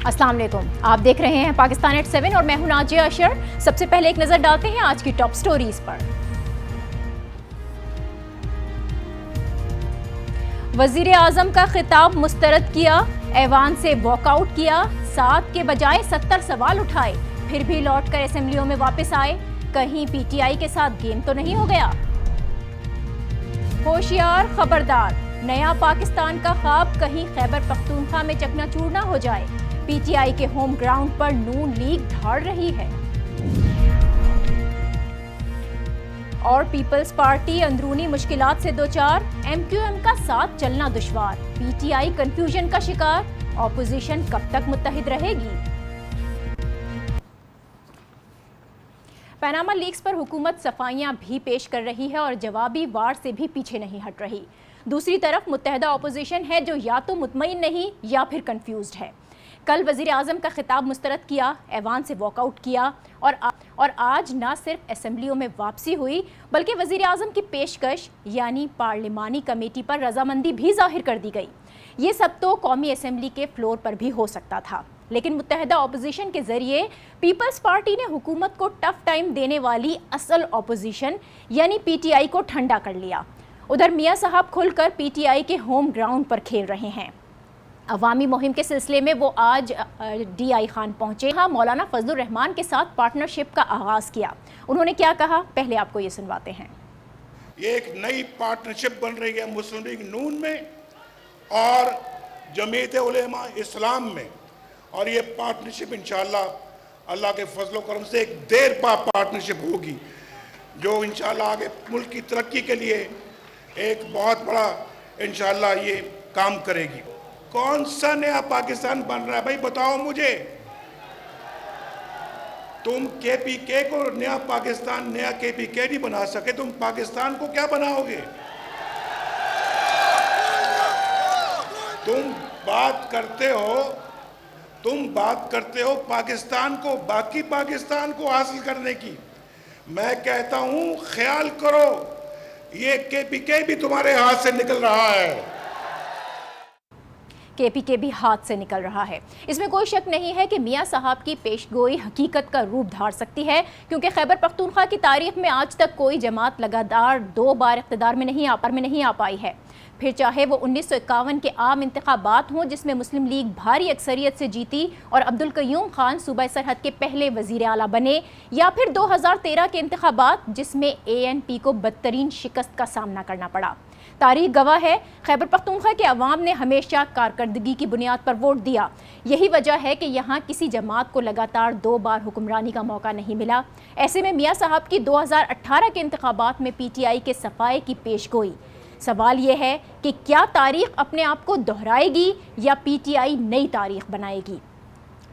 अस्सलाम वालेकुम, आप देख रहे हैं पाकिस्तान एट 7 और मैं हूं नाजिया अशर। सबसे पहले एक नजर डालते हैं आज की टॉप स्टोरीज पर। वजीर आजम का खिताब मुस्तरद किया, ऐवान से वॉकआउट किया, 7 के बजाय 70 सवाल उठाए, फिर भी लौटकर असेंबलियों में वापस आए। कहीं पीटीआई के साथ गेम तो नहीं हो गया? होशियार, खबरदार, नया पाकिस्तान का ख्वाब कहीं खैबर पख्तूनख्वा में चकनाचूर ना हो जाए। पीटीआई के होम ग्राउंड पर नून लीग ढाड़ रही है। और पीपल्स पार्टी अंदरूनी मुश्किलात से दो चार, एमक्यूएम का साथ चलना दुश्वार, पीटीआई कंफ्यूजन का शिकार, ऑपोजिशन कब तक मुत्तहिद रहेगी? पनामा लीक्स पर हुकूमत सफाइयां भी पेश कर रही है और जवाबी वार से भी पीछे नहीं हट रही। दूसरी तरफ मुत्तहदा ऑपोजिशन है जो या तो मुतमईन नहीं या फिर कंफ्यूज्ड है। कल वजीर आजम का खिताब मुस्तरद किया, ऐवान से वॉकआउट किया और आज ना सिर्फ असेंबलियों में वापसी हुई बल्कि वजीर आजम की पेशकश यानी पार्लिमानी कमेटी पर रजामंदी भी जाहिर कर दी गई। ये सब तो कौमी असेंबली के फ्लोर पर भी हो सकता था, लेकिन मुत्तहदा ऑपोजिशन के जरिए पीपल्स पार्टी ने हुकूमत को टफ टाइम देने वाली असल ऑपोजिशन यानी पीटीआई को ठंडा कर लिया। उधर मियां साहब खुलकर पीटीआई के होम ग्राउंड पर खेल रहे हैं। अवामी मुहिम के सिलसिले में वो आज DI खान पहुंचे, हाँ मौलाना फजलुर रहमान के साथ पार्टनरशिप का आगाज किया। उन्होंने क्या कहा, पहले आपको ये सुनवाते हैं। ये एक नई पार्टनरशिप बन रही है मुस्लिम लीग नून में और जमीयत उलेमा इस्लाम में, और ये पार्टनरशिप इंशाअल्लाह अल्लाह के फजल करम से एक देर पा पार्टनरशिप होगी जो इंशाअल्लाह आगे मुल्क की तरक्की के लिए एक बहुत बड़ा इंशाअल्लाह ये काम करेगी। कौन सा नया पाकिस्तान बन रहा है भाई, बताओ मुझे। तुम KPK को नया पाकिस्तान, नया KPK नहीं बना सके, तुम पाकिस्तान को क्या बनाओगे? तुम बात करते हो पाकिस्तान को, बाकी पाकिस्तान को हासिल करने की। मैं कहता हूं ख्याल करो, ये KPK भी तुम्हारे हाथ से निकल रहा है। KPK भी हाथ से निकल रहा है। इसमें कोई शक नहीं है कि मियां साहब की पेशगोई हकीकत का रूप धार सकती है, क्योंकि खैबर पख्तूनख्वा की तारीख में आज तक कोई जमात लगातार 2 बार इक़्तिदार में नहीं आ पाई है। फिर चाहे वो 1951 के आम इंतखाबात हों जिसमें मुस्लिम लीग भारी अक्सरियत से जीती और अब्दुल कयूम खान सूबा सरहद के पहले वज़ीर आला बने, या फिर 2013 के इंतखाबात जिसमें ANP को बदतरीन शिकस्त का सामना करना पड़ा। तारीख गवाह है, खैबर पख्तूनख्वा के अवाम ने हमेशा कारकर्दगी की बुनियाद पर वोट दिया। यही वजह है कि यहाँ किसी जमात को लगातार 2 बार हुक्मरानी का मौका नहीं मिला। ऐसे में मियां साहब की 2018 के इंतखाबात में PTI के सफाए की पेशगोई। सवाल यह है कि क्या तारीख अपने आप को दोहराएगी या PTI नई तारीख बनाएगी?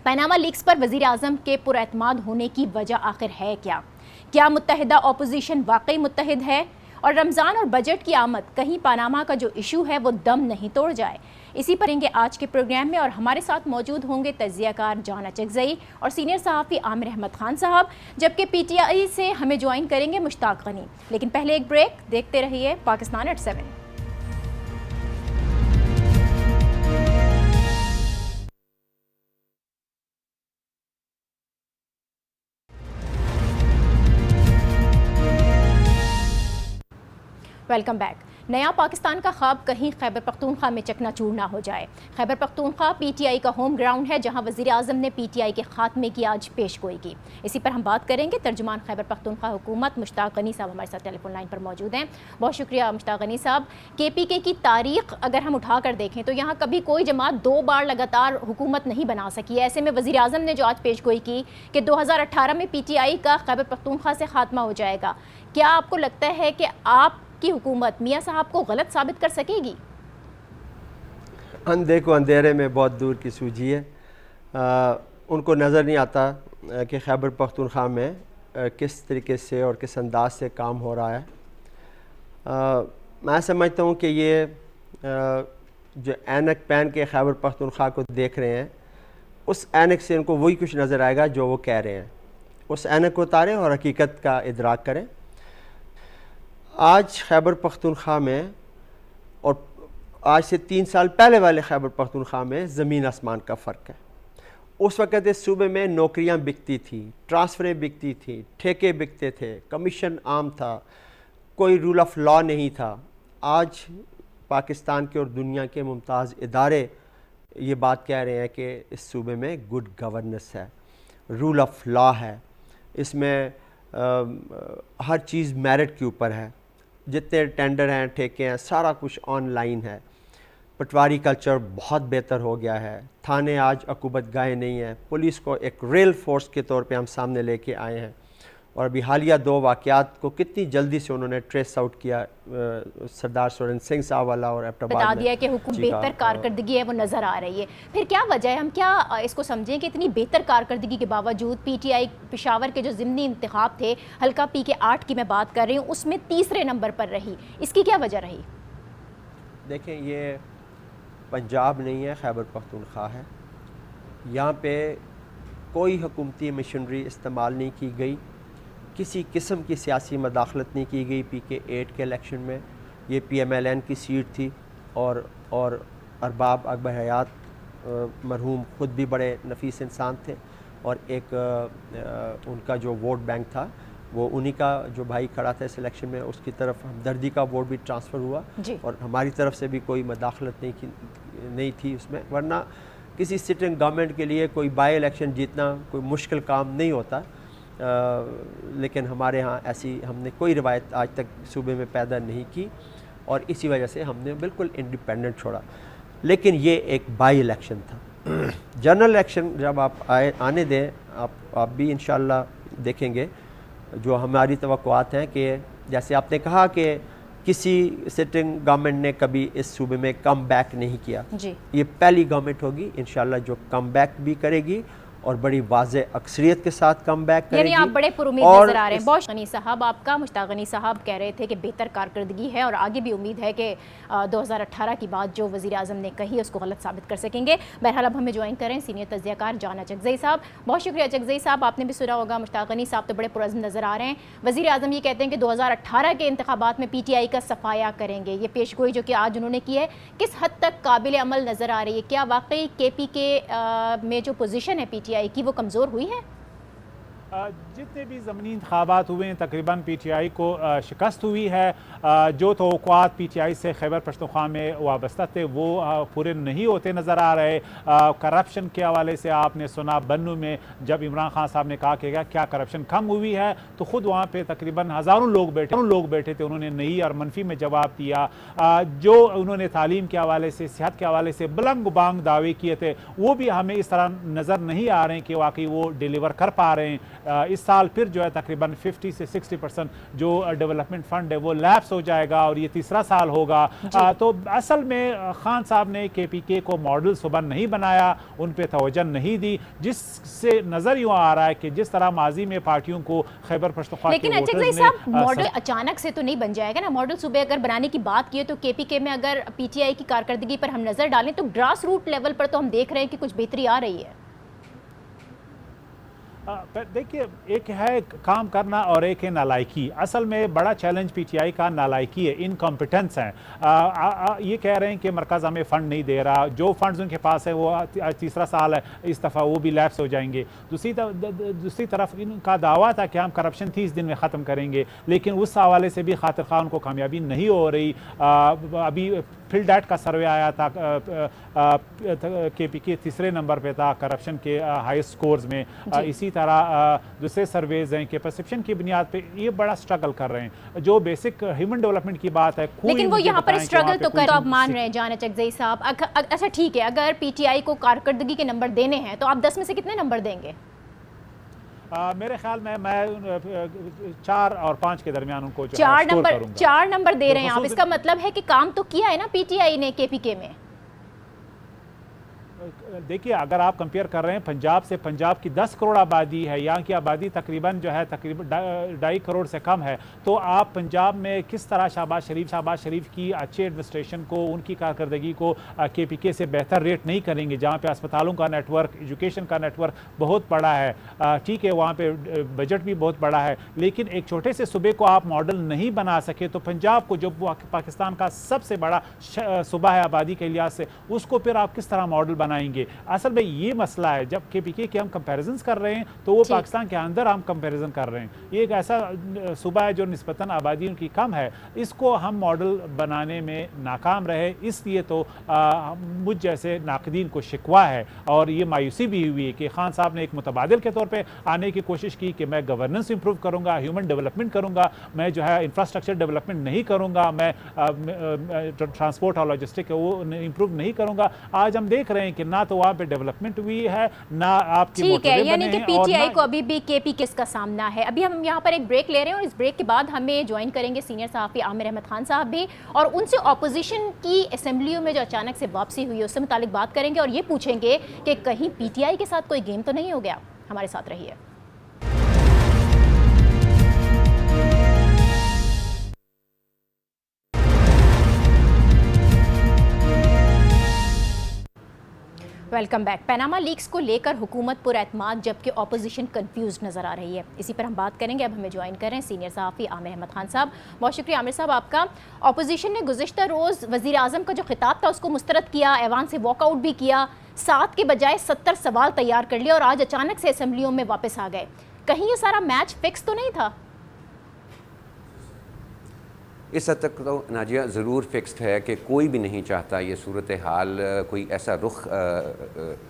पनामा लीक्स पर वज़ीर आज़म के पुरएतमाद होने की वजह आखिर है क्या मुत्तहिदा ऑपोजिशन वाकई मुत्तहिद है? और रमज़ान और बजट की आमद कहीं पनामा का जो इशू है वो दम नहीं तोड़ जाए? इसी पर रहेंगे आज के प्रोग्राम में, और हमारे साथ मौजूद होंगे तज्ज़ियाकार जान अचकज़ई और सीनियर सहाफ़ी आमिर अहमद खान साहब, जबकि PTI से हमें ज्वाइन करेंगे मुश्ताक गनी। लेकिन पहले एक ब्रेक, देखते रहिए पाकिस्तान एट 7। Welcome back. नया पाकिस्तान का ख्वाब कहीं खैबर पख्तूनख्वा में चकनाचूर ना हो जाए। खैबर पख्तूनख्वा PTI का होम ग्राउंड है जहां वज़ीर आज़म ने PTI के खात्मे की आज पेशगोई की। इसी पर हम बात करेंगे। तर्जुमान खैबर पख्तूनख्वा हुकूमत मुश्ताक गनी साहब हमारे साथ टेलीफोन लाइन पर मौजूद हैं। बहुत शुक्रिया मुश्ताक गनी साहब। KPK की तारीख अगर हम उठा कर देखें तो यहाँ कभी कोई जमात 2 बार लगातार हुकूमत नहीं बना सकी है। ऐसे में वज़ीर आज़म ने जो आज पेशगोई की कि 2018 में PTI का खैबर पख्तूनख्वा से खात्मा हो जाएगा, क्या आपको लगता है कि आप की हुकूमत मियां साहब को गलत साबित कर सकेगी? अंधे को अंधेरे में बहुत दूर की सूझी है। उनको नज़र नहीं आता कि खैबर पख्तूनख्वा में किस तरीके से और किस अंदाज से काम हो रहा है। मैं समझता हूँ कि ये जो ऐनक पहन के खैबर पख्तूनख्वा को देख रहे हैं, उस ऐनक से उनको वही कुछ नज़र आएगा जो वो कह रहे हैं। उस ऐनक को उतारें और हकीकत का इदराक करें। आज खैबर पख्तूनख्वा में और आज से 3 साल पहले वाले खैबर पख्तूनख्वा में ज़मीन आसमान का फ़र्क है। उस वक़्त इस सूबे में नौकरियां बिकती थी, ट्रांसफ़रें बिकती थी, ठेके बिकते थे, कमीशन आम था, कोई रूल ऑफ लॉ नहीं था। आज पाकिस्तान के और दुनिया के मुमताज़ इदारे ये बात कह रहे हैं कि इस सूबे में गुड गवर्नेंस है, रूल ऑफ लॉ है, इसमें हर चीज़ मेरिट के ऊपर है, जितने टेंडर हैं, ठेके हैं, सारा कुछ ऑनलाइन है। पटवारी कल्चर बहुत बेहतर हो गया है, थाने आज अकूबत गाहे नहीं हैं, पुलिस को एक रेल फोर्स के तौर पे हम सामने लेके आए हैं। और अभी हालिया 2 वाक़यात को कितनी जल्दी से उन्होंने ट्रेस आउट किया, सरदार सुरेंद्र सिंह साहब वाला और एबटाबाद बता दिया कि हुकूमत बेहतर कारकर्दगी है वो नज़र आ रही है। फिर क्या वजह है, हम क्या इसको समझें कि इतनी बेहतर कारकर्दगी के बावजूद PTI पेशावर के जो ज़िमनी इंतखाब थे, हल्का PK8 की मैं बात कर रही हूँ, उसमें तीसरे नंबर पर रही, इसकी क्या वजह रही? देखें, ये पंजाब नहीं है, खैबर पख्तूनख्वा है। यहाँ पे कोई हुकूमती मशीनरी इस्तेमाल नहीं की गई, किसी किस्म की सियासी मदाखलत नहीं की गई PK8 के इलेक्शन में। ये PMLN की सीट थी और अरबाब अकबर हयात मरहूम ख़ुद भी बड़े नफीस इंसान थे और एक उनका जो वोट बैंक था वो उन्हीं का जो भाई खड़ा था इस इलेक्शन में, उसकी तरफ हमदर्दी का वोट भी ट्रांसफ़र हुआ और हमारी तरफ से भी कोई मदाखलत नहीं थी उसमें। वरना किसी सिटिंग गवर्नमेंट के लिए कोई बाई इलेक्शन जीतना कोई मुश्किल काम नहीं होता। लेकिन हमारे यहाँ ऐसी हमने कोई रिवायत आज तक सूबे में पैदा नहीं की और इसी वजह से हमने बिल्कुल इंडिपेंडेंट छोड़ा। लेकिन ये एक बाई इलेक्शन था। जनरल इलेक्शन जब आप आने दें, आप भी इंशाल्लाह देखेंगे, जो हमारी तवक्कुआत हैं कि जैसे आपने कहा कि किसी सिटिंग गवर्नमेंट ने कभी इस सूबे में कम बैक नहीं किया, ये पहली गवर्नमेंट होगी इंशाल्लाह जो कम बैक भी करेगी और बड़ी वाज़े अक्सरियत के साथ कम बैक करेगी। यानी आप बड़े पुरुमीद नजर आ रहे हैं। बहुत गनी साहब, आपका मुश्ताक गनी साहब कह रहे थे कि बेहतर कारकर्दगी है और आगे भी उम्मीद है कि 2018 की बात जो वज़ीर आज़म ने कही उसको गलत साबित कर सकेंगे। बहरहाल अब हमें ज्वाइन करें सीनियर तज्ज़ियाकार जाना चकज़ई साहब। बहुत शुक्रिया चकज़ई साहब, आपने भी सुना होगा मुश्ताक गनी साहब तो बड़े पुरज़्म नज़र आ रहे हैं। वज़ीर आज़म ये कहते हैं कि 2018 के इंतखाबात में PTI का सफाया करेंगे। ये पेशगोई जो कि आज उन्होंने की है किस हद तक काबिल अमल नज़र आ रही है? क्या वाकई KPK में जो पोजीशन है PTI की वो कमज़ोर हुई है? जितने भी ज़मीनी इंतखाबात हुए हैं तकरीबन PTI को शिकस्त हुई है। जो तवक्कुआत PTI से खैबर पख्तूनख्वा में वाबस्ता थे वो पूरे नहीं होते नज़र आ रहे। करप्शन के हवाले से आपने सुना बन्नू में जब इमरान खान साहब ने कहा कि क्या करप्शन कम हुई है तो ख़ुद वहाँ पे तकरीबन हज़ारों लोग बैठे थे, उन्होंने नहीं और मनफी में जवाब दिया। जो उन्होंने तालीम के हवाले से, सेहत के हवाले से बुलंद बांग दावे किए थे वो भी हमें इस तरह नज़र नहीं आ रहे हैं कि वाकई वो डिलीवर कर पा रहे हैं। इस साल फिर जो है तकरीबन 50 से 60% जो डेवलपमेंट फंड है वो लैप्स हो जाएगा और ये तीसरा साल होगा। तो असल में खान साहब ने KPK को मॉडल सुबह नहीं बनाया, उन पे तवज्जो नहीं दी, जिससे नजर यूँ आ रहा है कि जिस तरह माजी में पार्टियों को खैबर पख्तूनख्वा लेकिन अचकज़ई साहब मॉडल अचानक से तो नहीं बन जाएगा ना। मॉडल सुबह अगर बनाने की बात की तो KPK में अगर PTI की कारकर्दगी पर हम नजर डालें तो ग्रास रूट लेवल पर तो हम देख रहे हैं कि कुछ बेहतरी आ रही है। देखिए, एक है काम करना और एक है नालायकी। असल में बड़ा चैलेंज PTI का नालायकी है, इनकॉम्पिटेंस है। ये कह रहे हैं कि मरकज़ हमें फ़ंड नहीं दे रहा, जो फंड्स उनके पास है वो तीसरा साल है, इस दफ़ा वो भी लैप्स हो जाएंगे। दूसरी तरफ इनका दावा था कि हम करप्शन 30 दिन में ख़त्म करेंगे, लेकिन उस हवाले से भी खातिर खां उनको कामयाबी नहीं हो रही। अभी फिल्डैट का सर्वे आया था, KPK तीसरे नंबर पे था करप्शन के हाईएस्ट स्कोर्स में। इसी तरह दूसरे सर्वेज हैं कि परसेप्शन की बुनियाद पे ये बड़ा स्ट्रगल कर रहे हैं। जो बेसिक ह्यूमन डेवलपमेंट की बात है, लेकिन वो यहाँ पर स्ट्रगल तो कर, आप मान रहे हैं जाना चकज़ई साहब। अच्छा ठीक है, अगर PTI को कारकर्दगी के नंबर देने हैं तो आप 10 में से कितने नंबर देंगे? मेरे ख्याल में मैं 4 और 5 के दरमियान उनको 4 नंबर दे रहे हैं आप। इसका मतलब है कि काम तो किया है ना PTI ने KPK में। देखिए, अगर आप कंपेयर कर रहे हैं पंजाब से, पंजाब की 10 करोड़ आबादी है, यहाँ की आबादी तकरीबन जो है तकरीबन 2.5 करोड़ से कम है। तो आप पंजाब में किस तरह शहबाज शरीफ की अच्छे एडमिनिस्ट्रेशन को, उनकी कारकर्दगी को KPK से बेहतर रेट नहीं करेंगे, जहाँ पे अस्पतालों का नेटवर्क, एजुकेशन का नेटवर्क बहुत बड़ा है। ठीक है, वहाँ पे बजट भी बहुत बड़ा है, लेकिन एक छोटे से सूबे को आप मॉडल नहीं बना सके तो पंजाब को, जो पाकिस्तान का सबसे बड़ा सूबा है आबादी के लिहाज से, उसको फिर आप किस तरह मॉडल बनाएंगे? जाएंगे। असल में ये मसला है, जब KPK के हम कंपेरिजन कर रहे हैं तो वो पाकिस्तान के अंदर हम कंपेरिजन कर रहे हैं। ये एक ऐसा सूबा है जो निस्बतन आबादी उनकी कम है, इसको हम मॉडल बनाने में नाकाम रहे, इसलिए तो मुझ जैसे नाकदीन को शिकवा है और ये मायूसी भी हुई है कि खान साहब ने एक मुतबादिल के तौर पे आने की कोशिश की कि मैं गवर्नेंस इंप्रूव करूंगा, ह्यूमन डेवलपमेंट करूंगा, मैं जो है इंफ्रास्ट्रक्चर डेवलपमेंट नहीं करूंगा, मैं ट्रांसपोर्ट और लॉजिस्टिक वो इंप्रूव नहीं करूंगा। आज हम देख रहे हैं कि ना तो वहाँ पे डेवलपमेंट हुई है, ना आपकी ठीक है, यानी कि PTI और को अभी भी KPK का सामना है। अभी हम यहाँ पर एक ब्रेक ले रहे हैं और इस ब्रेक के बाद हमें ज्वाइन करेंगे सीनियर सहाफ़ी आमिर अहमद खान साहब भी, और उनसे ऑपोजिशन की असेंबलियों में जो अचानक से वापसी हुई है उससे मुतालिक बात करेंगे और ये पूछेंगे कि कहीं PTI के साथ कोई गेम तो नहीं हो गया। हमारे साथ रहिए। Welcome back. पनामा लीक्स को लेकर हुकूमत पुरएतमाद जबकि ऑपोजिशन कंफ्यूज नज़र आ रही है। इसी पर हम बात करेंगे। अब हमें ज्वाइन कर रहे हैं सीनियर सहाफ़ी आमिर अहमद खान साहब। बहुत शुक्रिया आमिर साहब आपका। ऑपोजिशन ने गुज़िश्ता रोज़ वज़ीर आज़म का जो खिताब था उसको मुस्तरद किया, ऐवान से वॉकआउट भी किया, 7 के बजाय 70 सवाल तैयार कर लिया और आज अचानक से असम्बलियों में वापस आ गए। कहीं ये सारा मैच फिक्स तो नहीं था? इस हद तक तो नाजिया ज़रूर फिक्स्ड है कि कोई भी नहीं चाहता ये सूरत हाल कोई ऐसा रुख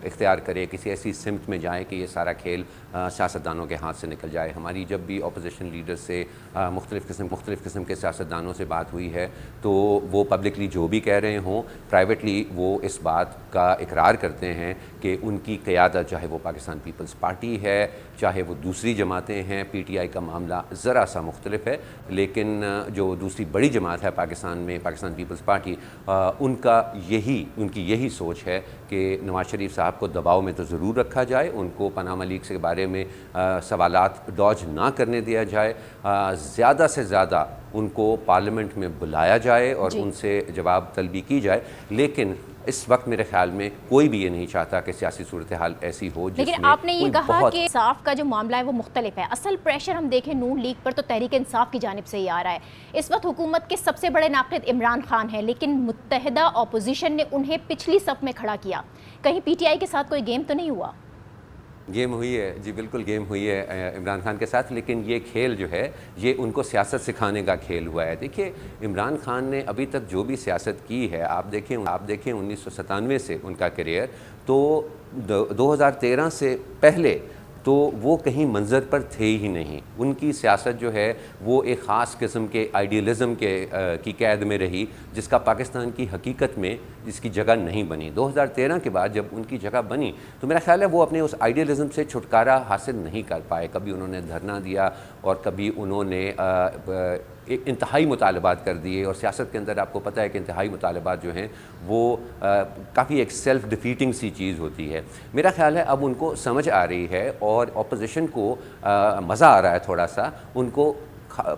इख्तियार करे, किसी ऐसी सिमत में जाए कि ये सारा खेल सियासतदानों के हाथ से निकल जाए। हमारी जब भी अपोजिशन लीडर से मुख्तलिफ़ किस्म के सियासतदानों से बात हुई है तो वो पब्लिकली जो भी कह रहे हों, प्राइवेटली वो इस बात का इकरार करते हैं कि उनकी क़यादत, चाहे वो पाकिस्तान पीपल्स पार्टी है, चाहे वो दूसरी जमातें हैं, PTI का मामला ज़रा सा मुख्तलिफ है, लेकिन जो दूसरी बड़ी जमात है पाकिस्तान में, पाकिस्तान पीपल्स पार्टी, उनकी यही सोच है कि नवाज शरीफ साहब को दबाव में तो ज़रूर रखा जाए, उनको पनामा लीक्स के बारे में सवालात डॉज ना करने दिया जाए, ज़्यादा से ज़्यादा उनको पार्लियामेंट में बुलाया जाए और उनसे जवाब तलबी की जाए। लेकिन इस वक्त मेरे ख्याल में कोई भी ये नहीं चाहता कि सियासी सूरत हाल ऐसी हो। लेकिन आपने ये कहा कि इंसाफ का जो मामला है वो मुख्तलिफ है। असल प्रेशर हम देखें नून लीग पर तो तहरीक इंसाफ की जानिब से ही आ रहा है। इस वक्त हुकूमत के सबसे बड़े नाक़िद इमरान खान है, लेकिन मुत्तहिदा अपोजिशन ने उन्हें पिछली सफ में खड़ा किया। कहीं PTI के साथ कोई गेम तो नहीं हुआ? गेम हुई है जी, बिल्कुल गेम हुई है इमरान खान के साथ, लेकिन ये खेल जो है ये उनको सियासत सिखाने का खेल हुआ है। देखिए, इमरान खान ने अभी तक जो भी सियासत की है, आप देखें 1997 से उनका करियर, तो 2013 से पहले तो वो कहीं मंजर पर थे ही नहीं। उनकी सियासत जो है वो एक ख़ास किस्म के आइडियलिज़म की कैद में रही, जिसका पाकिस्तान की हकीकत में इसकी जगह नहीं बनी। 2013 के बाद जब उनकी जगह बनी तो मेरा ख्याल है वो अपने उस आइडियलिज़म से छुटकारा हासिल नहीं कर पाए। कभी उन्होंने धरना दिया और कभी उन्होंने इंतहाई मुतालबात कर दिए, और सियासत के अंदर आपको पता है कि इंतहाई मुतालबात जो हैं वो काफ़ी एक सेल्फ डिफीटिंग सी चीज़ होती है। मेरा ख्याल है अब उनको समझ आ रही है और अपोजिशन को मज़ा आ रहा है थोड़ा सा, उनको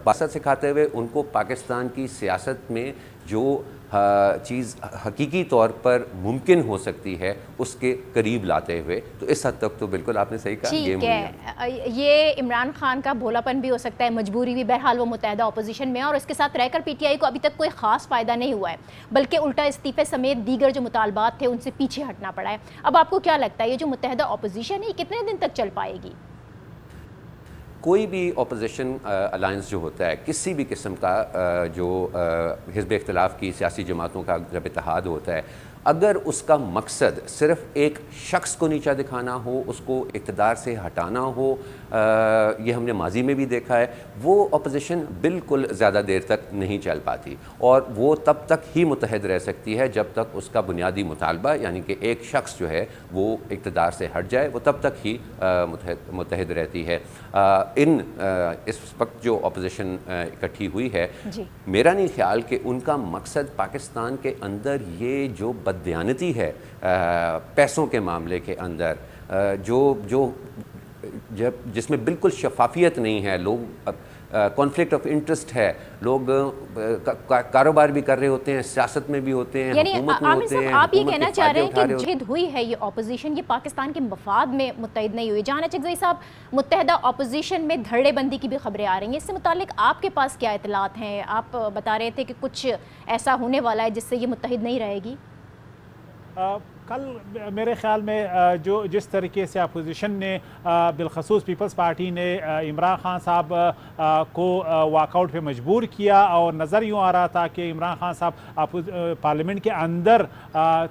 बासत सिखाते हुए उनको पाकिस्तान की सियासत में जो चीज़ हकीकी तौर पर मुमकिन हो सकती है उसके करीब लाते हुए। तो इस हद तक तो बिल्कुल आपने सही कहा, गेम हुई है। ये इमरान खान का भोलापन भी हो सकता है, मजबूरी भी। बहरहाल वो मुत्तहिदा अपोजिशन में है और इसके साथ रहकर PTI को अभी तक कोई ख़ास फ़ायदा नहीं हुआ है, बल्कि उल्टा इस्तीफ़े समेत दीगर जो मुतालबात थे उनसे पीछे हटना पड़ा है। अब आपको क्या लगता है ये जो मुत्तहिदा अपोजिशन है ये कितने दिन तक चल पाएगी? कोई भी अपोजिशन अलायंस जो होता है, किसी भी किस्म का जो हिज़्ब इख्तिलाफ़ की सियासी जमातों का जब इत्तेहाद होता है, अगर उसका मकसद सिर्फ़ एक शख्स को नीचा दिखाना हो, उसको इक़्तिदार से हटाना हो, ये हमने माजी में भी देखा है, वो अपोजिशन बिल्कुल ज़्यादा देर तक नहीं चल पाती और वो तब तक ही मुत्तहद रह सकती है जब तक उसका बुनियादी मुतालबा, यानी कि एक शख्स जो है वो इक़्तिदार से हट जाए, वो तब तक ही मुत्तहद रहती है। इस वक्त जो अपोजिशन इकट्ठी हुई है, मेरा नहीं ख्याल कि उनका मकसद पाकिस्तान के अंदर ये जो बददियानती है पैसों के मामले के अंदर, जिसमें बिल्कुल शफाफियत नहीं है, लोग कॉन्फ्लिक्ट ऑफ इंटरेस्ट है, लोग कारोबार भी कर रहे होते हैं, सियासत में भी होते हैं, हुकूमत में होते हैं। आप ये कहना चाह रहे हैं कि जिद हुई है ये अपोजिशन, ये पाकिस्तान के मफाद में मुत्तहिद नहीं हुई। जहां चकज़ई साहब, मुत्तहिदा अपोजिशन में धड़ेबंदी की भी खबरें आ रही हैं, इससे मुतालिक आपके पास क्या इतलात हैं? आप बता रहे थे कि कुछ ऐसा होने वाला है जिससे ये मुत्तहिद नहीं रहेगी। कल मेरे ख्याल में जो जिस तरीके से अपोजिशन ने बिलखसूस पीपल्स पार्टी ने इमरान खान साहब को वॉकआउट पे मजबूर किया और नज़र यूँ आ रहा था कि इमरान खान साहब पार्लियामेंट के अंदर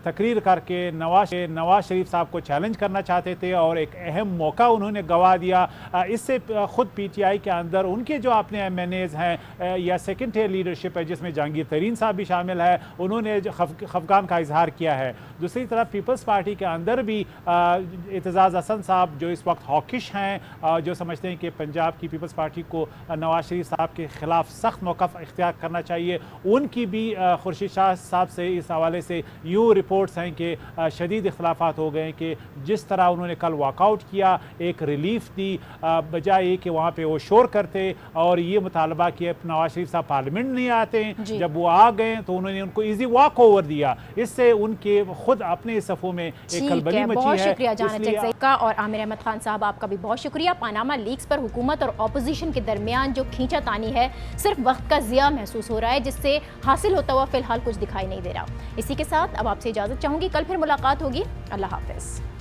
तकरीर करके नवाज शरीफ साहब को चैलेंज करना चाहते थे और एक अहम मौका उन्होंने गंवा दिया। इससे ख़ुद PTI के अंदर उनके जो अपने MNAs हैं या सेकेंड टियर लीडरशिप है जिसमें जहांगीर तरीन साहब भी शामिल है, उन्होंने जो खफगान का इजहार किया है। दूसरी तरफ पीपल्स पार्टी के अंदर भी एतजाज़ हसन साहब जो इस वक्त हॉकिश हैं, जो समझते हैं कि पंजाब की पीपल्स पार्टी को नवाज शरीफ साहब के ख़िलाफ़ सख्त मौक़िफ़ इख्तियार करना चाहिए, उनकी भी खुर्शीद शाह साहब से इस हवाले से यूँ रिपोर्ट्स हैं कि शदीद इख्तिलाफ़ात हो गए कि जिस तरह उन्होंने कल वॉकआउट किया एक रिलीफ दी, बजाय कि वहाँ पे वो शोर करते और ये मुतालबा किया नवाज शरीफ साहब पार्लियामेंट नहीं आते, जब वो आ गए तो उन्होंने उनको ईजी वॉक ओवर दिया। इससे उनके खुद अपने सफ़ों में एक खलबली मची है। बहुत शुक्रिया जाना चकज़ई का और आमिर अहमद खान साहब, आपका भी बहुत शुक्रिया। पानामा लीक्स पर हुकूमत और अपोजिशन के दरमियान जो खींचातानी है सिर्फ वक्त का ज़िया महसूस हो रहा है, जिससे हासिल होता हुआ फिलहाल कुछ दिखाई नहीं दे रहा। इसी के साथ अब आपसे इजाज़त चाहूँगी, कल फिर मुलाकात होगी। अल्लाह हाफ़िज़।